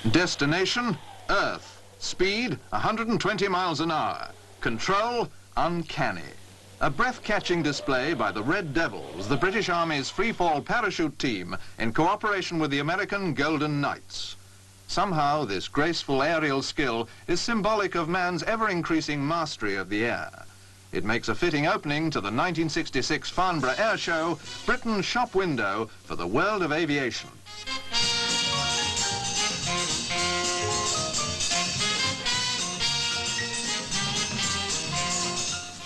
Destination, Earth. Speed, 120 miles an hour. Control, uncanny. A breath-catching display by the Red Devils, the British Army's free-fall parachute team, in cooperation with the American Golden Knights. Somehow, this graceful aerial skill is symbolic of man's ever-increasing mastery of the air. It makes a fitting opening to the 1966 Farnborough Air Show, Britain's shop window for the world of aviation.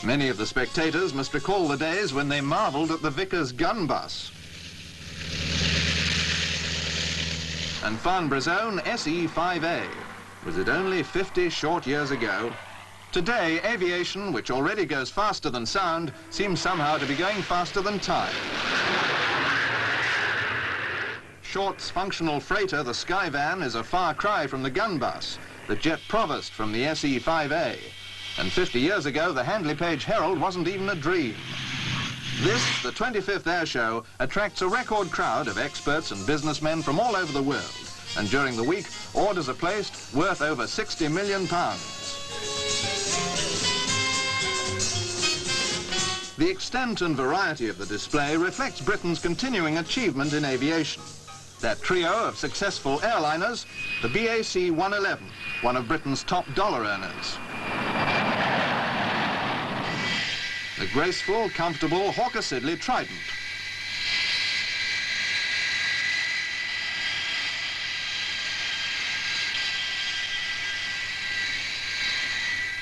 Many of the spectators must recall the days when they marvelled at the Vickers gun bus. And Farnborough's own SE-5A. Was it only 50 short years ago? Today, aviation, which already goes faster than sound, seems somehow to be going faster than time. Short's functional freighter, the Skyvan, is a far cry from the gun bus, the jet provost from the SE-5A. And 50 years ago, the Handley Page Herald wasn't even a dream. This, the 25th Air Show, attracts a record crowd of experts and businessmen from all over the world. And during the week, orders are placed worth over £60 million. The extent and variety of the display reflects Britain's continuing achievement in aviation. That trio of successful airliners, the BAC 111, one of Britain's top dollar earners. The graceful, comfortable Hawker Siddeley Trident.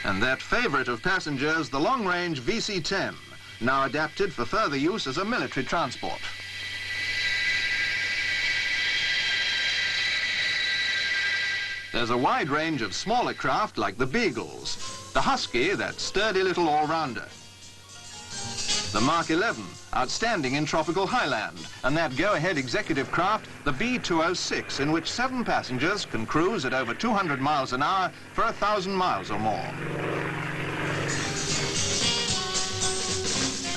And that favourite of passengers, the long-range VC-10, now adapted for further use as a military transport. There's a wide range of smaller craft like the Beagles, the Husky, that sturdy little all-rounder. The Mark 11, outstanding in tropical highland, and that go-ahead executive craft, the B206, in which 7 passengers can cruise at over 200 miles an hour for 1,000 miles or more.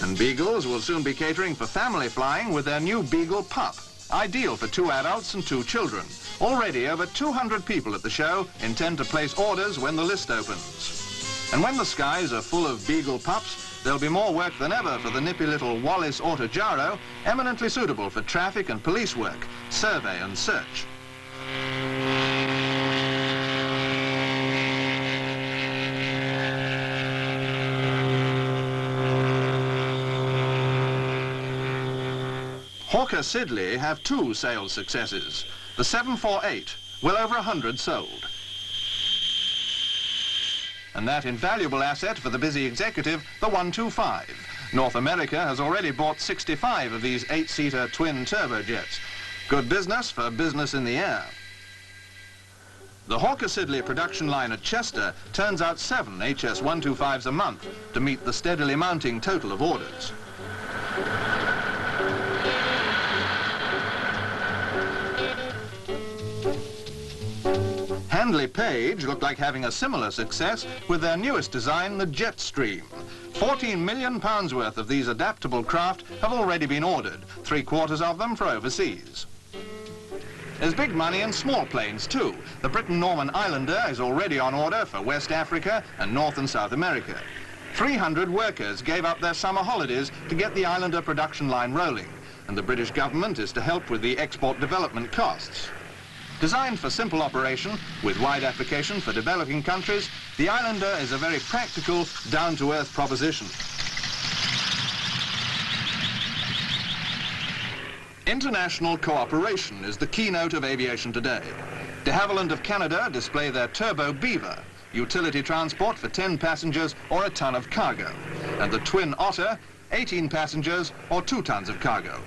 And Beagles will soon be catering for family flying with their new Beagle Pup, ideal for 2 adults and 2 children. Already over 200 people at the show intend to place orders when the list opens. And when the skies are full of Beagle Pups, there'll be more work than ever for the nippy little Wallace Autogyro, eminently suitable for traffic and police work, survey and search. Hawker Siddeley have 2 sales successes. The 748, well over 100 sold. And that invaluable asset for the busy executive, the 125. North America has already bought 65 of these 8-seater twin turbojets. Good business for business in the air. The Hawker Siddeley production line at Chester turns out 7 HS-125s a month to meet the steadily mounting total of orders. Handley Page looked like having a similar success with their newest design, the Jetstream. £14 million worth of these adaptable craft have already been ordered, 3/4 of them for overseas. There's big money in small planes too. The Britten-Norman Islander is already on order for West Africa and North and South America. 300 workers gave up their summer holidays to get the Islander production line rolling, and the British government is to help with the export development costs. Designed for simple operation, with wide application for developing countries, the Islander is a very practical, down-to-earth proposition. International cooperation is the keynote of aviation today. De Havilland of Canada display their Turbo Beaver, utility transport for 10 passengers or a ton of cargo, and the Twin Otter, 18 passengers or 2 tons of cargo.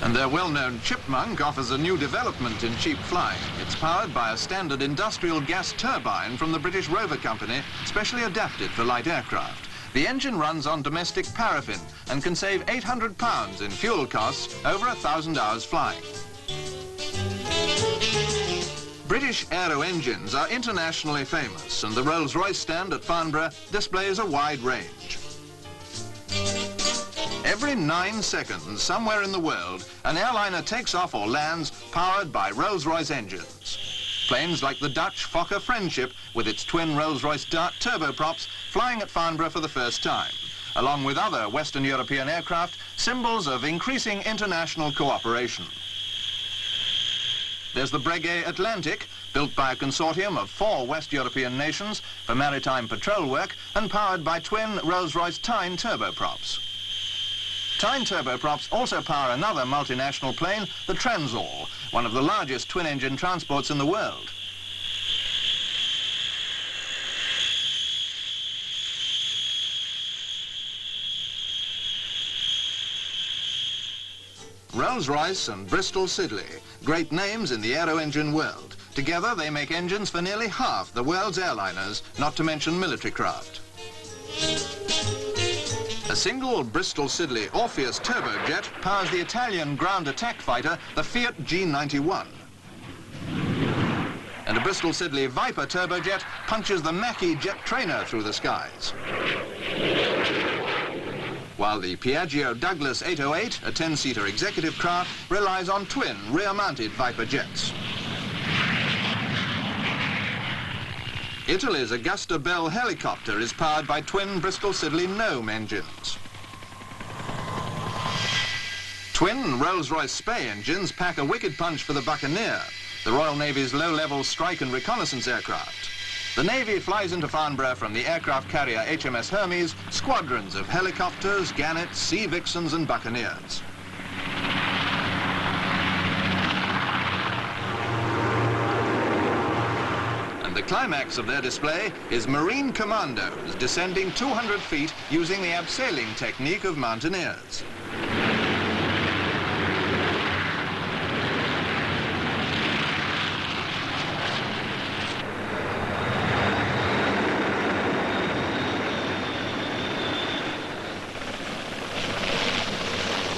And their well-known Chipmunk offers a new development in cheap flying. It's powered by a standard industrial gas turbine from the British Rover Company, specially adapted for light aircraft. The engine runs on domestic paraffin and can save £800 in fuel costs over 1,000 hours flying. British aero engines are internationally famous, and the Rolls-Royce stand at Farnborough displays a wide range. Every 9 seconds, somewhere in the world, an airliner takes off or lands powered by Rolls-Royce engines. Planes like the Dutch Fokker Friendship, with its twin Rolls-Royce Dart turboprops, flying at Farnborough for the first time, along with other Western European aircraft, symbols of increasing international cooperation. There's the Breguet Atlantic, built by a consortium of 4 West European nations for maritime patrol work and powered by twin Rolls-Royce Tyne turboprops. Tyne turboprops also power another multinational plane, the Transall, one of the largest twin-engine transports in the world. Rolls-Royce and Bristol Siddeley, great names in the aero-engine world. Together they make engines for nearly half the world's airliners, not to mention military craft. A single Bristol Siddeley Orpheus turbojet powers the Italian ground attack fighter, the Fiat G91. And a Bristol Siddeley Viper turbojet punches the Macchi jet trainer through the skies. While the Piaggio Douglas 808, a 10-seater executive craft, relies on twin rear-mounted Viper jets. Italy's Augusta Bell helicopter is powered by twin Bristol Siddeley Gnome engines. Twin Rolls-Royce Spey engines pack a wicked punch for the Buccaneer, the Royal Navy's low-level strike and reconnaissance aircraft. The Navy flies into Farnborough from the aircraft carrier HMS Hermes, squadrons of helicopters, gannets, Sea Vixens and Buccaneers. The climax of their display is Marine commandos descending 200 feet using the abseiling technique of mountaineers.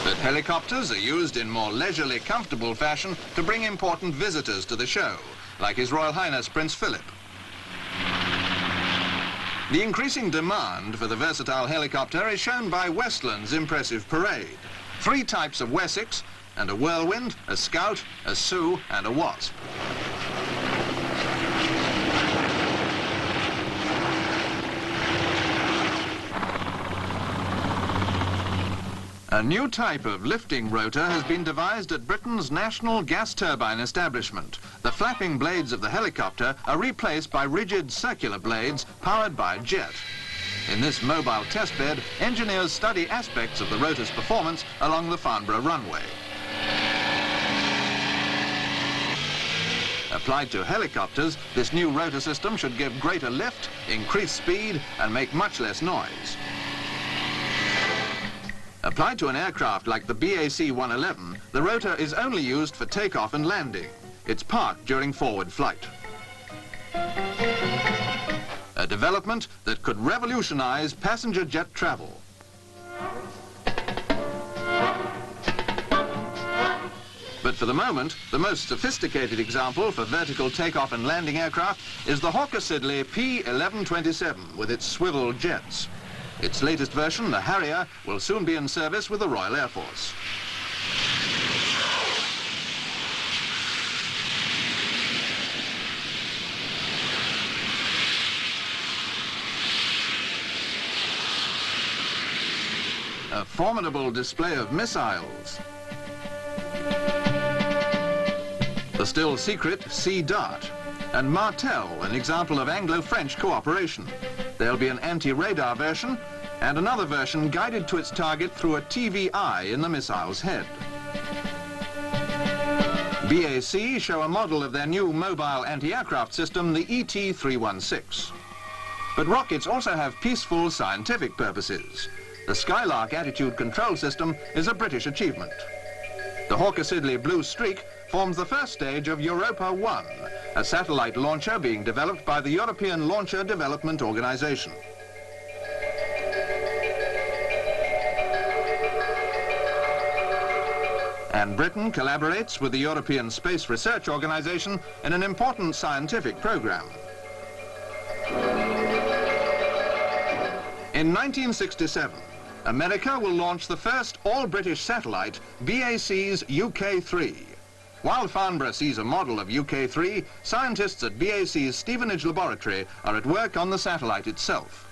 But helicopters are used in more leisurely, comfortable fashion to bring important visitors to the show, like His Royal Highness Prince Philip. The increasing demand for the versatile helicopter is shown by Westland's impressive parade. 3 types of Wessex, and a Whirlwind, a Scout, a Sioux, and a Wasp. A new type of lifting rotor has been devised at Britain's national gas turbine establishment. The flapping blades of the helicopter are replaced by rigid circular blades powered by jet. In this mobile testbed, engineers study aspects of the rotor's performance along the Farnborough runway. Applied to helicopters, this new rotor system should give greater lift, increase speed, and make much less noise. Applied to an aircraft like the BAC-111, the rotor is only used for takeoff and landing. It's parked during forward flight. A development that could revolutionize passenger jet travel. But for the moment, the most sophisticated example for vertical takeoff and landing aircraft is the Hawker Siddeley P1127 with its swivel jets. Its latest version, the Harrier, will soon be in service with the Royal Air Force. A formidable display of missiles. The still secret Sea Dart. And Martel, an example of Anglo-French cooperation. There'll be an anti-radar version and another version guided to its target through a TV eye in the missile's head. BAC show a model of their new mobile anti-aircraft system, the ET-316. But rockets also have peaceful scientific purposes. The Skylark attitude control system is a British achievement. The Hawker Siddeley Blue Streak forms the first stage of Europa 1, a satellite launcher being developed by the European Launcher Development Organization. And Britain collaborates with the European Space Research Organization in an important scientific program. In 1967, America will launch the first all-British satellite, BAC's UK-3. While Farnborough sees a model of UK-3, scientists at BAC's Stevenage laboratory are at work on the satellite itself.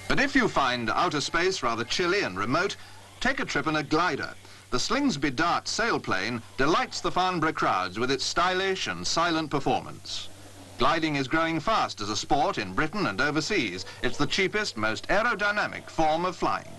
But if you find outer space rather chilly and remote, take a trip in a glider. The Slingsby Dart sailplane delights the Farnborough crowds with its stylish and silent performance. Gliding is growing fast as a sport in Britain and overseas. It's the cheapest, most aerodynamic form of flying.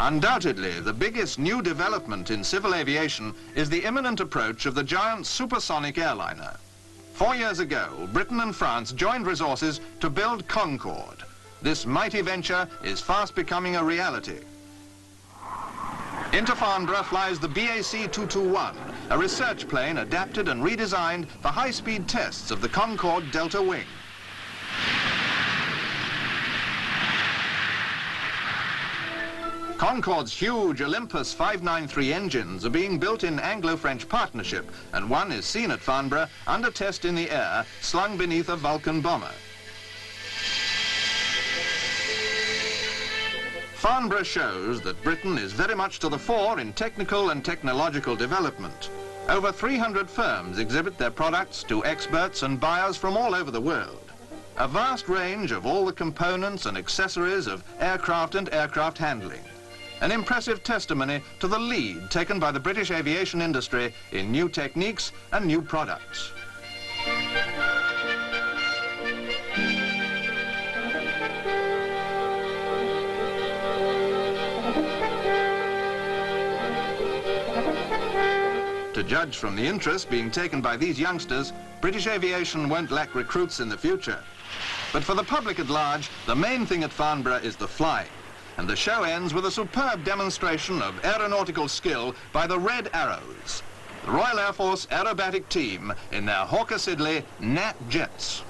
Undoubtedly, the biggest new development in civil aviation is the imminent approach of the giant supersonic airliner. 4 years ago, Britain and France joined resources to build Concorde. This mighty venture is fast becoming a reality. Into Farnborough flies the BAC 221, a research plane adapted and redesigned for high-speed tests of the Concorde Delta wing. Concorde's huge Olympus 593 engines are being built in Anglo-French partnership, and one is seen at Farnborough under test in the air, slung beneath a Vulcan bomber. Farnborough shows that Britain is very much to the fore in technical and technological development. Over 300 firms exhibit their products to experts and buyers from all over the world. A vast range of all the components and accessories of aircraft and aircraft handling. An impressive testimony to the lead taken by the British aviation industry in new techniques and new products. To judge from the interest being taken by these youngsters, British aviation won't lack recruits in the future. But for the public at large, the main thing at Farnborough is the flying. And the show ends with a superb demonstration of aeronautical skill by the Red Arrows, the Royal Air Force aerobatic team in their Hawker Siddeley Nat jets.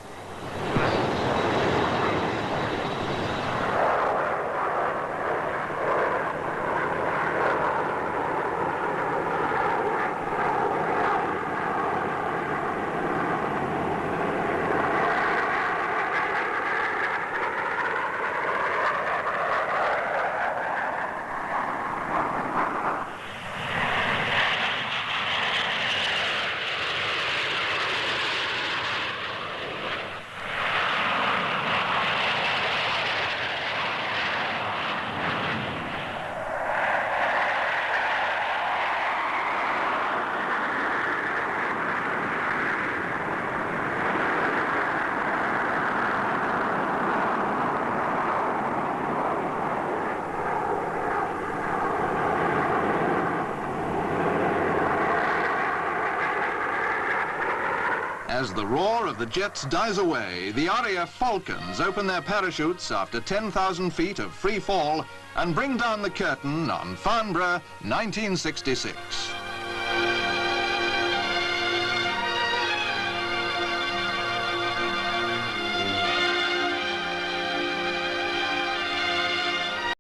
As the roar of the jets dies away, the RAF Falcons open their parachutes after 10,000 feet of free fall and bring down the curtain on Farnborough 1966.